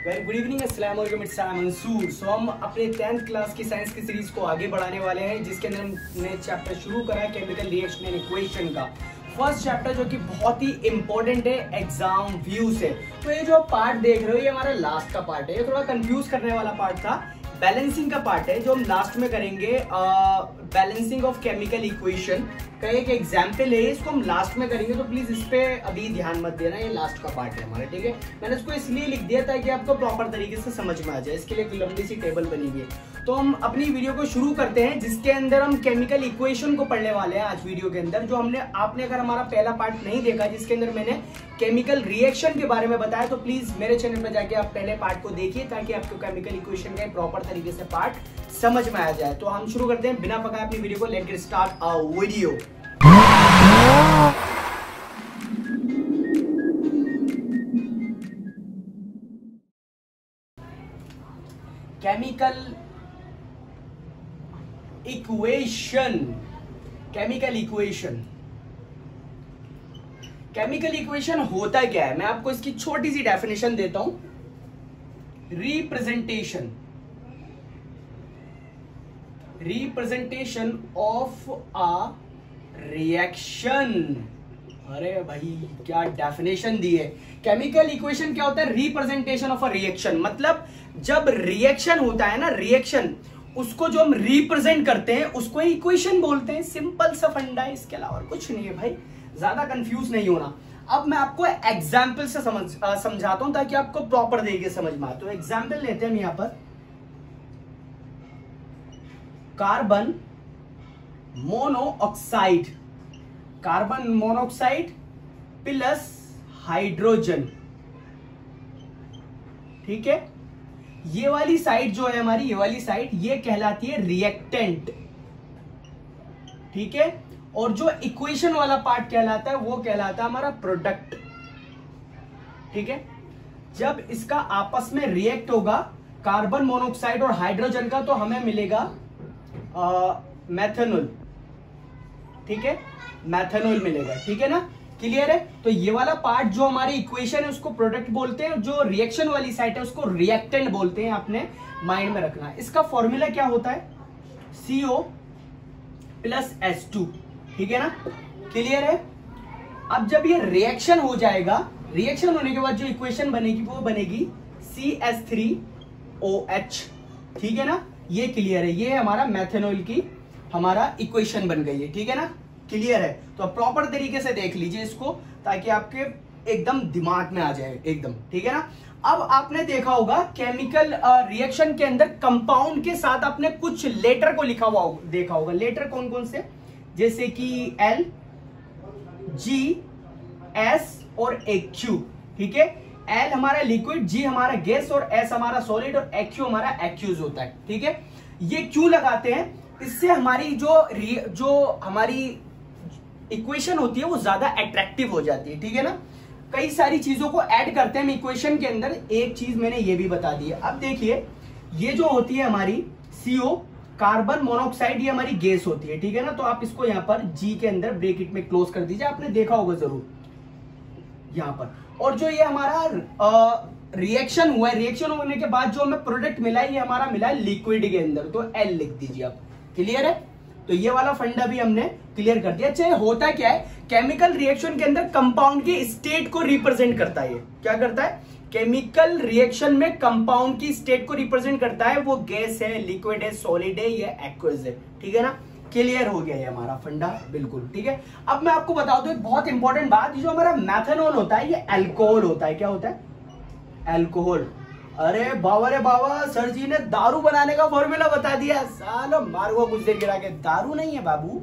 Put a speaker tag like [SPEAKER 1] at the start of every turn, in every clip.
[SPEAKER 1] Well good evening, अस्सलाम वालेकुम, it's Mansoor. सो हम अपने 10th क्लास की साइंस की सीरीज को आगे बढ़ाने वाले हैं, जिसके अंदर हमने चैप्टर शुरू करा है केमिकल रिएक्शन एंड इक्वेशन का। फर्स्ट चैप्टर जो कि बहुत ही इंपॉर्टेंट है एग्जाम व्यू से। तो ये जो पार्ट देख रहे हो ये हमारा लास्ट का पार्ट है। ये थोड़ा कंफ्यूज करने वाला पार्ट था। बैलेंसिंग का पार्ट है जो हम लास्ट में करेंगे। बैलेंसिंग ऑफ केमिकल इक्वेशन का एक एग्जाम्पल है, इसको हम लास्ट में करेंगे, तो प्लीज इस पे अभी ध्यान मत देना, ये लास्ट का पार्ट है हमारा, ठीक है। मैंने इसको इसलिए लिख दिया ताकि आपको प्रॉपर तरीके से समझ में आ जाए। इसके लिए एक लंबी सी टेबल बनी हुई है। तो हम अपनी वीडियो को शुरू करते हैं, जिसके अंदर हम केमिकल इक्वेशन को पढ़ने वाले हैं आज वीडियो के अंदर। जो आपने अगर हमारा पहला पार्ट नहीं देखा, जिसके अंदर मैंने केमिकल रिएक्शन के बारे में बताया, तो प्लीज मेरे चैनल पर जाके आप पहले पार्ट को देखिए, ताकि आपको केमिकल इक्वेशन का प्रॉपर तरीके से पार्ट समझ में आ जाए। तो हम शुरू करते हैं बिना पकाए अपनी वीडियो को। Let get start our video. Chemical equation. Chemical equation होता क्या है, मैं आपको इसकी छोटी सी डेफिनेशन देता हूं। Representation of a reaction. अरे भाई क्या डेफिनेशन दी है। केमिकल इक्वेशन क्या होता है? Representation of a reaction. मतलब जब रिएक्शन होता है ना, रिएक्शन उसको जो हम रिप्रेजेंट करते हैं उसको इक्वेशन बोलते हैं। सिंपल सा फंडा है, इसके अलावा कुछ नहीं है भाई, ज्यादा कंफ्यूज नहीं होना। अब मैं आपको एग्जाम्पल से समझाता हूं, ताकि आपको प्रॉपर तरीके समझ में आए। तो एग्जाम्पल लेते हैं हम यहां पर। कार्बन मोनोऑक्साइड प्लस हाइड्रोजन, ठीक है। ये वाली साइड जो है हमारी, ये वाली साइड ये कहलाती है रिएक्टेंट, ठीक है। और जो इक्वेशन वाला पार्ट कहलाता है वो कहलाता है हमारा प्रोडक्ट, ठीक है। जब इसका आपस में रिएक्ट होगा कार्बन मोनोऑक्साइड और हाइड्रोजन का, तो हमें मिलेगा मेथनॉल, ठीक है। मेथनॉल मिलेगा, ठीक है ना। क्लियर है। तो ये वाला पार्ट जो हमारी इक्वेशन है उसको प्रोडक्ट बोलते हैं, जो रिएक्शन वाली साइड है उसको रिएक्टेंट बोलते हैं। आपने माइंड में रखना। इसका फॉर्मूला क्या होता है? CO प्लस H2, ठीक है ना। क्लियर है। अब जब ये रिएक्शन हो जाएगा, रिएक्शन होने के बाद जो इक्वेशन बनेगी वो बनेगी CH3OH, ठीक है ना। ये क्लियर है। ये हमारा मेथनॉल की हमारा इक्वेशन बन गई है, ठीक है ना। क्लियर है। तो प्रॉपर तरीके से देख लीजिए इसको, ताकि आपके एकदम दिमाग में आ जाए एकदम, ठीक है ना। अब आपने देखा होगा केमिकल रिएक्शन के अंदर कंपाउंड के साथ आपने कुछ लेटर को लिखा हुआ देखा होगा। लेटर कौन कौन से? जैसे कि L, G, S और AQ, ठीक है। L हमारा लिक्विड, G हमारा गैस और S हमारा सॉलिड और AQ हमारा एक्यूज होता है, ठीक है। ये क्यों लगाते हैं? इससे हमारी जो हमारी इक्वेशन होती है वो ज्यादा अट्रैक्टिव हो जाती है, ठीक है ना। कई सारी चीजों को ऐड करते हैं हम इक्वेशन के अंदर। एक चीज मैंने ये भी बता दी है। अब देखिए, ये जो होती है हमारी CO कार्बन मोनोऑक्साइड, ये हमारी गैस होती है, ठीक है ना। तो आप इसको यहाँ पर G के अंदर ब्रैकेट में क्लोज कर दीजिए। आपने देखा होगा जरूर यहाँ पर। और जो ये हमारा रिएक्शन हुआ है, रिएक्शन होने के बाद जो हमें प्रोडक्ट मिला है, ये हमारा मिला है लिक्विड के अंदर, तो L लिख दीजिए आप। क्लियर है। तो ये वाला फंडा भी हमने क्लियर कर दिया। अच्छा, होता क्या है? केमिकल रिएक्शन के अंदर कंपाउंड के स्टेट को रिप्रेजेंट करता है। क्या करता है? केमिकल रिएक्शन में कंपाउंड की स्टेट को रिप्रेजेंट करता है। वो गैस है, लिक्विड है, सॉलिड है या एक्वस है, ठीक है ना। क्लियर हो गया है हमारा फंडा, बिल्कुल ठीक है। अब मैं आपको बता दूं एक बहुत इंपॉर्टेंट बात। जो हमारा मेथनॉल होता है ये अल्कोहल होता है। क्या होता है? अल्कोहल। अरे बाबा रे बाबा, सर जी ने दारू बनाने का फॉर्मूला बता दिया। सालो मारूंगा कुछ देर गिरा के। दारू नहीं है बाबू,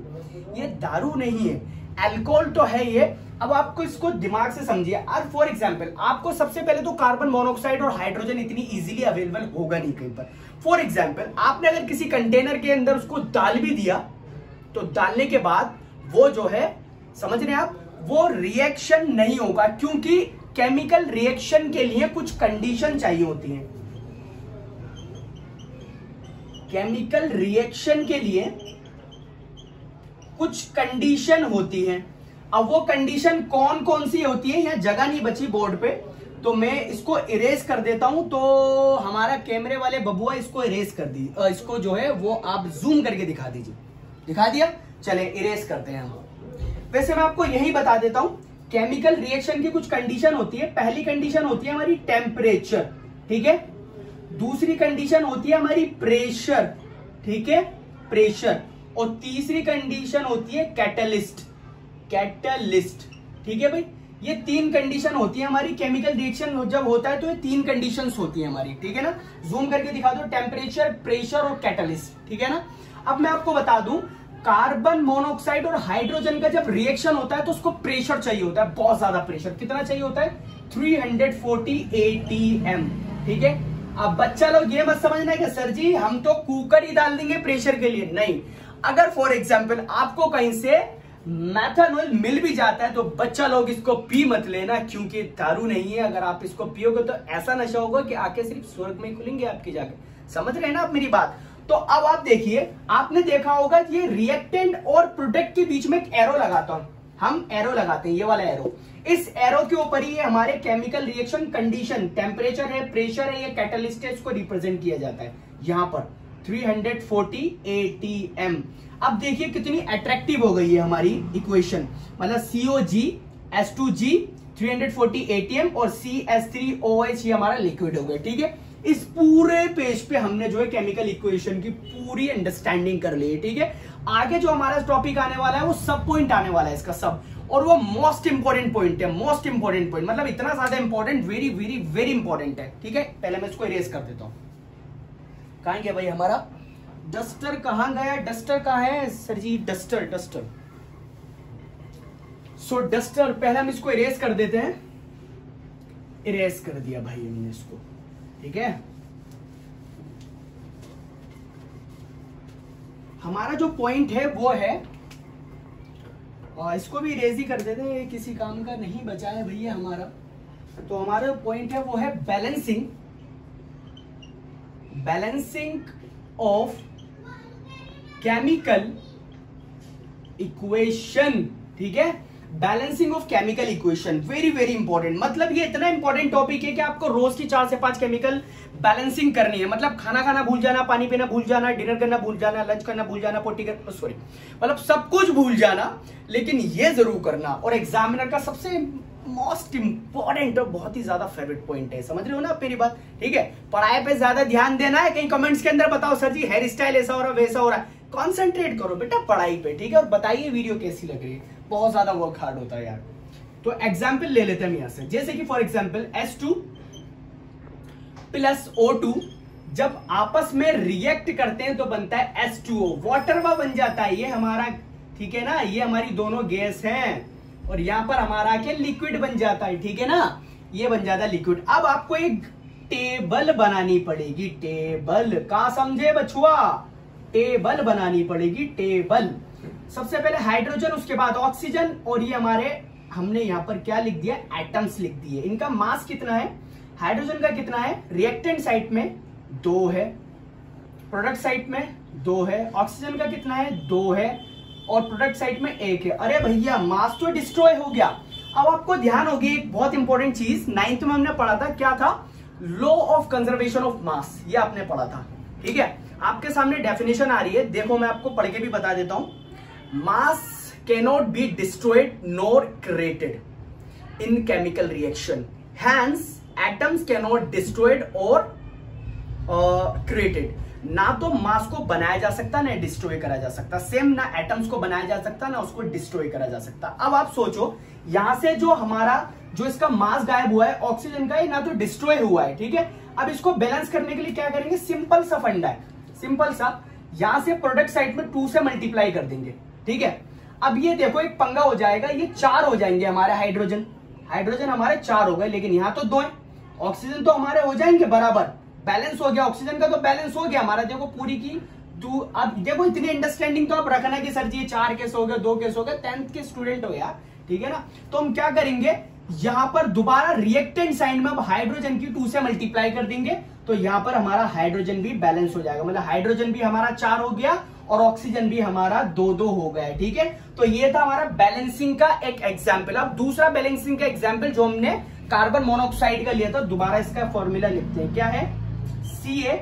[SPEAKER 1] ये दारू नहीं है, अल्कोहल तो है ये। अब आपको इसको दिमाग से समझिए। आज फॉर एग्जांपल आपको सबसे पहले तो कार्बन मोनोऑक्साइड और हाइड्रोजन इतनी इजीली अवेलेबल होगा नहीं कहीं पर। फॉर एग्जांपल आपने अगर किसी कंटेनर के अंदर उसको डाल भी दिया, तो डालने के बाद वो जो है, समझ रहे हैं आप, वो रिएक्शन नहीं होगा, क्योंकि केमिकल रिएक्शन के लिए कुछ कंडीशन चाहिए होती हैं। केमिकल रिएक्शन के लिए कुछ कंडीशन होती हैं। अब वो कंडीशन कौन कौन सी होती है, यहां जगह नहीं बची बोर्ड पे, तो मैं इसको इरेज कर देता हूं, तो हमारा कैमरे वाले बबुआ इसको इरेज कर दी, इसको जो है वो आप जूम करके दिखा दीजिए। दिखा दिया, चले इरेज करते हैं हम। वैसे मैं आपको यही बता देता हूं, केमिकल रिएक्शन की कुछ कंडीशन होती है। पहली कंडीशन होती है हमारी टेम्परेचर, ठीक है। दूसरी कंडीशन होती है हमारी प्रेशर, ठीक है, प्रेशर। और तीसरी कंडीशन होती है कैटलिस्ट, कैटलिस्ट, ठीक है भाई। ये 3 कंडीशन होती है हमारी। केमिकल रिएक्शन जब होता है तो ये 3 कंडीशंस होती है हमारी, ठीक है ना। जूम करके दिखा दो, टेम्परेचर, प्रेशर और कैटलिस्ट, ठीक है ना। अब मैं आपको बता दूं, कार्बन मोनोऑक्साइड और हाइड्रोजन का जब रिएक्शन होता है तो उसको प्रेशर चाहिए होता है, बहुत ज्यादा प्रेशर। कितना चाहिए होता है? 340 atm, ठीक है। अब बच्चा लोग ये मत समझना कि सर जी हम तो कुकर ही डाल देंगे प्रेशर के लिए, नहीं। अगर फॉर एग्जाम्पल आपको कहीं से मेथनॉल मिल भी जाता है तो बच्चा लोग इसको पी मत लेना, क्योंकि दारू नहीं है। अगर आप इसको पियोगे तो ऐसा नशा होगा कि आंखें सिर्फ स्वर्ग में खुलेंगे आपकी जाके। समझ रहे हैं ना आप मेरी बात? तो अब आप देखिए, आपने देखा होगा ये रिएक्टेंट और प्रोडक्ट के बीच में एक एरो लगाता हूं, हम एरो लगाते हैं, ये वाला एरो। इस एरो के ऊपर ही हमारे केमिकल रिएक्शन कंडीशन, टेम्परेचर है, प्रेशर है, ये कैटलिस्ट है, इसको रिप्रेजेंट किया जाता है यहां पर 340 atm। अब देखिए कितनी अट्रैक्टिव हो गई है हमारी इक्वेशन, मतलब COG H2G 340 atm और CH3OH ये हमारा लिक्विड हो गया, ठीक है। इस पूरे पेज पे हमने जो है केमिकल इक्वेशन की पूरी अंडरस्टैंडिंग कर ली है, ठीक है। आगे जो हमारा टॉपिक आने वाला है वो सब पॉइंट आने वाला है इसका सब, और वो मोस्ट इंपॉर्टेंट पॉइंट है, मोस्ट इंपॉर्टेंट पॉइंट, मतलब इतना ज्यादा important, very very very important है, ठीक है। पहले मैं इसको इरेज कर देता हूं। कहां गया भाई हमारा डस्टर? कहां गया डस्टर? कहां है sir ji? Duster, duster. So duster, पहले हम इसको इरेज कर देते हैं। इरेज कर दिया भाई हमने इसको, ठीक है। हमारा जो पॉइंट है वो है, और इसको भी इरेज ही कर देते हैं, किसी काम का नहीं बचा है भैया हमारा। तो हमारा पॉइंट है वो है balancing, balancing of chemical equation, ठीक है। Balancing of chemical equation very very important, मतलब ये इतना इंपॉर्टेंट टॉपिक है कि आपको रोज की 4 से 5 केमिकल बैलेंसिंग करनी है। मतलब खाना खाना भूल जाना, पानी पीना भूल जाना, डिनर करना भूल जाना, लंच करना भूल जाना, पोटी कर, सॉरी, मतलब सब कुछ भूल जाना, लेकिन ये जरूर करना। और एग्जामिनर का सबसे मोस्ट इंपॉर्टेंट और बहुत ही ज्यादा फेवरेट पॉइंट है, समझ रहे हो ना आप मेरी बात, ठीक है। पढ़ाई पे ज्यादा ध्यान देना है। कहीं कमेंट्स के अंदर बताओ सर जी हेयर स्टाइल ऐसा हो रहा है वैसा हो रहा है, कॉन्सेंट्रेट करो बेटा पढ़ाई पे, ठीक है। और बताइए वीडियो कैसी लग रही है, बहुत ज्यादा वर्क हार्ड होता है यार। तो एग्जाम्पल ले लेते हैं हम यहां से, जैसे कि for example H2 plus O2 जब आपस में रिएक्ट करते हैं तो बनता है H2O, वाटर वह बन जाता है ये हमारा, ठीक है ना। ये हमारी दोनों गैस हैं और यहां पर हमारा क्या लिक्विड बन जाता है, ठीक है ना, ये बन जाता है लिक्विड। अब आपको एक टेबल बनानी पड़ेगी, टेबल, कहां समझे बछुआ? टेबल बनानी पड़ेगी, टेबल। सबसे पहले हाइड्रोजन, उसके बाद ऑक्सीजन, और ये हमारे हमने यहां पर क्या लिख दिया? एटम्स लिख दिए। इनका मास कितना है? हाइड्रोजन का कितना है? रिएक्टेंट साइड में 2 है, प्रोडक्ट साइड में 2 है। ऑक्सीजन का कितना है? 2 है, और प्रोडक्ट साइड में 1 है। अरे भैया मास तो डिस्ट्रॉय हो गया। अब आपको ध्यान होगी एक बहुत इंपॉर्टेंट चीज, 9th में हमने पढ़ा था, क्या था? Law of conservation of mass, ये आपने पढ़ा था, ठीक है। आपके सामने डेफिनेशन आ रही है, देखो मैं आपको पढ़ के भी बता देता हूं। मास cannot be destroyed nor created in chemical reaction, hence atoms cannot destroyed or created। ना तो मास को बनाया जा सकता ना डिस्ट्रॉय करा जा सकता, सेम ना एटम्स को बनाया जा सकता ना उसको डिस्ट्रॉय करा जा सकता। अब आप सोचो, यहां से जो हमारा जो इसका मास गायब हुआ है ऑक्सीजन का, ना तो डिस्ट्रॉय हुआ है, ठीक है। अब इसको बैलेंस करने के लिए क्या करेंगे? सिंपल सा फंडा है, सिंपल सा, यहां से प्रोडक्ट साइड में 2 से मल्टीप्लाई कर देंगे, ठीक है। अब ये देखो एक पंगा हो जाएगा, ये 4 हो जाएंगे हमारे हाइड्रोजन, हाइड्रोजन हमारे 4 हो गए, लेकिन यहां तो 2 है। ऑक्सीजन तो हमारे हो जाएंगे बराबर, बैलेंस हो गया, ऑक्सीजन का तो बैलेंस हो गया हमारा। देखो पूरी की अब देखो इतनी अंडरस्टैंडिंग तो आप रखना कि सर जी ये 4 केस हो गए, 2 केस हो गए, 10th के स्टूडेंट हो यार, ठीक है ना। तो हम क्या करेंगे, यहां पर दोबारा रिएक्टेंट साइड में अब हाइड्रोजन की 2 से मल्टीप्लाई कर देंगे, तो यहां पर हमारा हाइड्रोजन भी बैलेंस हो जाएगा, मतलब हाइड्रोजन भी हमारा 4 हो गया और ऑक्सीजन भी हमारा 2-2 हो गया, ठीक है। तो ये था हमारा बैलेंसिंग का एक एग्जाम्पल। अब दूसरा बैलेंसिंग का एग्जाम्पल जो हमने कार्बन मोनोऑक्साइड का लिया था, दोबारा इसका फॉर्मूला लिखते हैं, क्या है, CA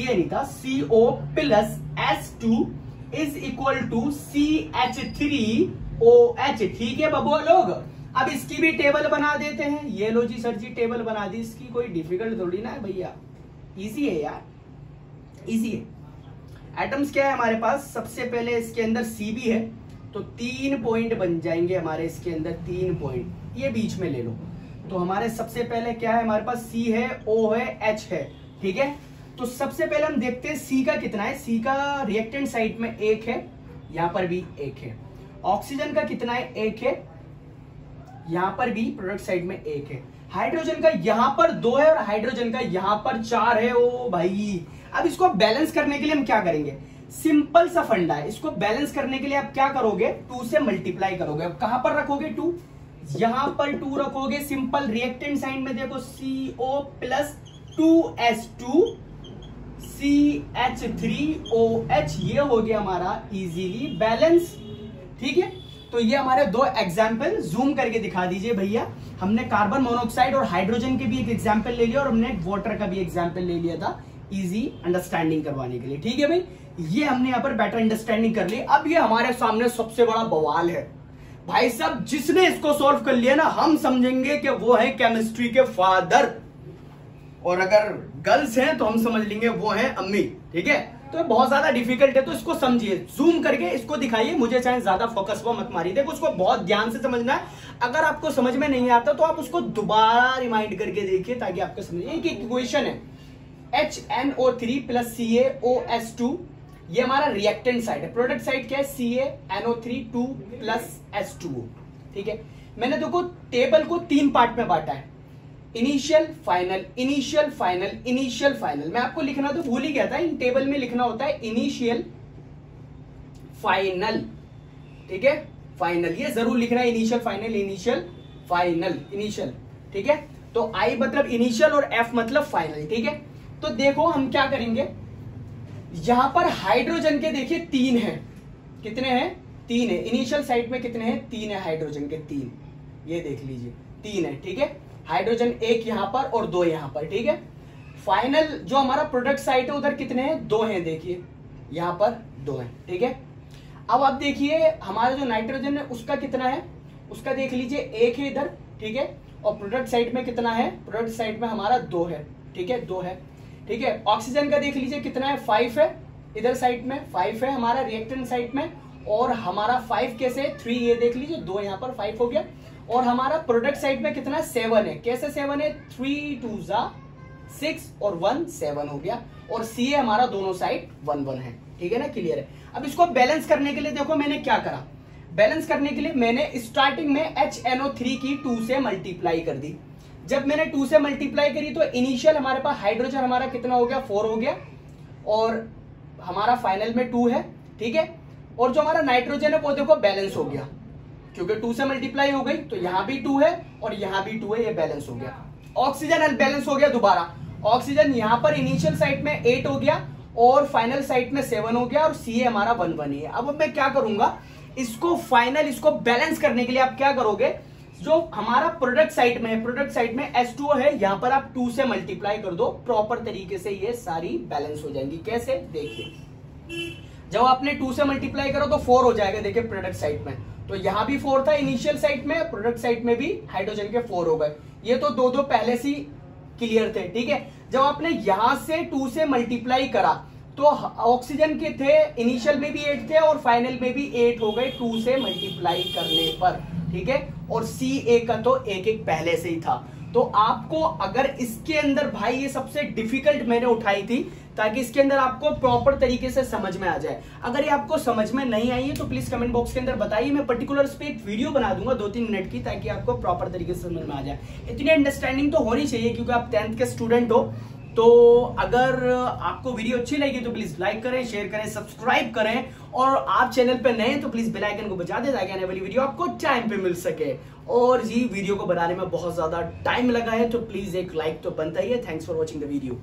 [SPEAKER 1] नहीं था, CO plus H2 is equal to CH3OH। ठीक है बबुआ लोग, अब इसकी भी टेबल बना देते हैं। ये लो जी सर जी, टेबल बना दी, इसकी कोई डिफिकल्ट थोड़ी ना है भैया, इजी है यार, इजी है। एटम्स क्या है हमारे पास, सबसे पहले इसके अंदर C भी है, तो 3 पॉइंट बन जाएंगे हमारे इसके अंदर, 3 पॉइंट, ये बीच में ले लो। तो हमारे सबसे पहले क्या है, हमारे पास C है, O है, H है, ठीक है। तो सबसे पहले हम देखते हैं C का कितना है। C का रिएक्टेंट साइड में 1 है, यहां पर भी 1 है। ऑक्सीजन का कितना है, 1 है, यहां पर भी प्रोडक्ट साइड में 1 है। हाइड्रोजन का यहां पर 2 है और हाइड्रोजन का यहां पर 4 है। ओ भाई, अब इसको बैलेंस करने के लिए हम क्या करेंगे, सिंपल सा फंडा है। इसको बैलेंस करने के लिए आप क्या करोगे, 2 से मल्टीप्लाई करोगे। अब कहां पर रखोगे 2, यहां पर 2 रखोगे। सिंपल रिएक्टेंट साइड में देखो CO प्लस 2H2 CH3OH, ये हो गया हमारा इजीली बैलेंस। ठीक है, तो ये हमारे 2 एग्जाम्पल, जूम करके दिखा दीजिए भैया। हमने कार्बन मोनोऑक्साइड और हाइड्रोजन के भी एक एग्जाम्पल ले लिया और हमने वाटर का भी एग्जाम्पल ले लिया था, इजी अंडरस्टैंडिंग करवाने के लिए। ठीक है भाई, ये हमने यहाँ पर बेटर अंडरस्टैंडिंग कर ली। अब ये हमारे सामने सबसे बड़ा बवाल है भाई साहब, जिसने इसको सॉल्व कर लिया ना, हम समझेंगे कि वो है केमिस्ट्री के फादर, और अगर गर्ल्स हैं तो हम समझ लेंगे वो है अम्मी। ठीक है, तो बहुत ज्यादा डिफिकल्ट है, तो इसको समझिए, जूम करके इसको दिखाइए, मुझे चाहे ज्यादा फोकस वो मत मारिए। देखो उसको बहुत ध्यान से समझना है, अगर आपको समझ में नहीं आता तो आप उसको दोबारा रिमाइंड करके देखिए, ताकि आपको समझिए। एक इक्वेशन है HNO3 प्लस CaOH2, ये हमारा रिएक्टेंट साइड है। प्रोडक्ट साइड क्या है, CaNO3 2 प्लस H2O। ठीक है, मैंने देखो टेबल को 3 पार्ट में बांटा है, initial final, initial final, initial final. मैं आपको लिखना तो भूल ही गया था, इन टेबल में लिखना होता है इनिशियल फाइनल। ठीक है, फाइनल ये जरूर लिखना है, initial final, initial final, initial. ठीक है, तो I मतलब इनिशियल और F मतलब फाइनल। ठीक है, तो देखो हम क्या करेंगे, यहां पर हाइड्रोजन के देखिए 3 है, कितने हैं, 3 है। इनिशियल साइड में कितने हैं, 3 है हाइड्रोजन के, 3, ये देख लीजिए 3 है। ठीक है, हाइड्रोजन 1 यहां पर और 2 यहां पर। ठीक है, फाइनल जो हमारा प्रोडक्ट साइड है उधर कितने हैं, 2 हैं, देखिए यहां पर 2 हैं। ठीक है, अब आप देखिए हमारा जो नाइट्रोजन है उसका कितना है, उसका देख लीजिए 1 है इधर। ठीक है, और प्रोडक्ट साइड में कितना है, प्रोडक्ट साइड में हमारा 2 है। ठीक है, 2 है। ठीक है, ऑक्सीजन का देख लीजिए कितना है, 5 है, इधर साइड में 5 है हमारा रिएक्टेंट साइड में, और हमारा 5 कैसे, 3, ये देख लीजिए 2 यहाँ पर 5 हो गया। और हमारा प्रोडक्ट साइड में कितना है, 7 है। कैसे 7 है, 3 2 6 और 1 7 हो गया। और Ca हमारा दोनों साइड 1 1 है। ठीक है ना, क्लियर है। अब इसको बैलेंस करने के लिए देखो मैंने क्या करा, बैलेंस करने के लिए मैंने स्टार्टिंग में HNO3 की 2 से मल्टीप्लाई कर दी। जब मैंने 2 से मल्टीप्लाई करी तो इनिशियल हमारे पास हाइड्रोजन हमारा कितना हो गया, 4 हो गया, और हमारा फाइनल में 2 है। ठीक है, और जो हमारा नाइट्रोजन है वो देखो बैलेंस हो गया, क्योंकि 2 से मल्टीप्लाई हो गई, तो यहां भी 2 है और यहां भी 2 है, ये बैलेंस हो गया। ऑक्सीजन बैलेंस हो गया दोबारा, ऑक्सीजन यहां पर इनिशियल साइड में 8 हो गया और फाइनल साइड में 7 हो गया, और Ca हमारा 1 1 है। अब मैं क्या करूंगा, इसको फाइनल, इसको बैलेंस करने के लिए आप क्या करोगे, जो हमारा प्रोडक्ट साइड में है, प्रोडक्ट साइड में H2O है, यहां पर आप 2 से मल्टीप्लाई कर दो, प्रॉपर तरीके से ये सारी बैलेंस हो जाएंगी। कैसे, देखिए जब आपने 2 से मल्टीप्लाई करो तो 4 हो जाएगा। देखिए प्रोडक्ट साइड में तो यहां भी 4 था इनिशियल साइड में, प्रोडक्ट साइड में भी हाइड्रोजन के 4 हो गए। ये तो दो पहले से क्लियर थे। ठीक है, जब आपने यहां से 2 से मल्टीप्लाई करा तो ऑक्सीजन के थे इनिशियल में भी 8 थे और फाइनल में भी 8 हो गए 2 से मल्टीप्लाई करने पर। ठीक है, और Ca का तो 1 1 पहले से ही था। तो आपको अगर इसके अंदर भाई, ये सबसे डिफिकल्ट मैंने उठाई थी ताकि इसके अंदर आपको प्रॉपर तरीके से समझ में आ जाए। अगर ये आपको समझ में नहीं आई है तो प्लीज कमेंट बॉक्स के अंदर बताइए, मैं पर्टिकुलर इस पे एक वीडियो बना दूंगा 2-3 मिनट की, ताकि आपको प्रॉपर तरीके से समझ में आ जाए। इतनी अंडरस्टैंडिंग तो होनी चाहिए, क्योंकि आप 10th के स्टूडेंट हो। तो अगर आपको वीडियो अच्छी लगी तो प्लीज लाइक करें, शेयर करें, सब्सक्राइब करें, और आप चैनल पे नए तो प्लीज बेल आइकन को बजा दें ताकि आने वाली वीडियो आपको टाइम पे मिल सके। और जी वीडियो को बनाने में बहुत ज्यादा टाइम लगा है तो प्लीज एक लाइक तो बनता ही है। Thanks for watching the video.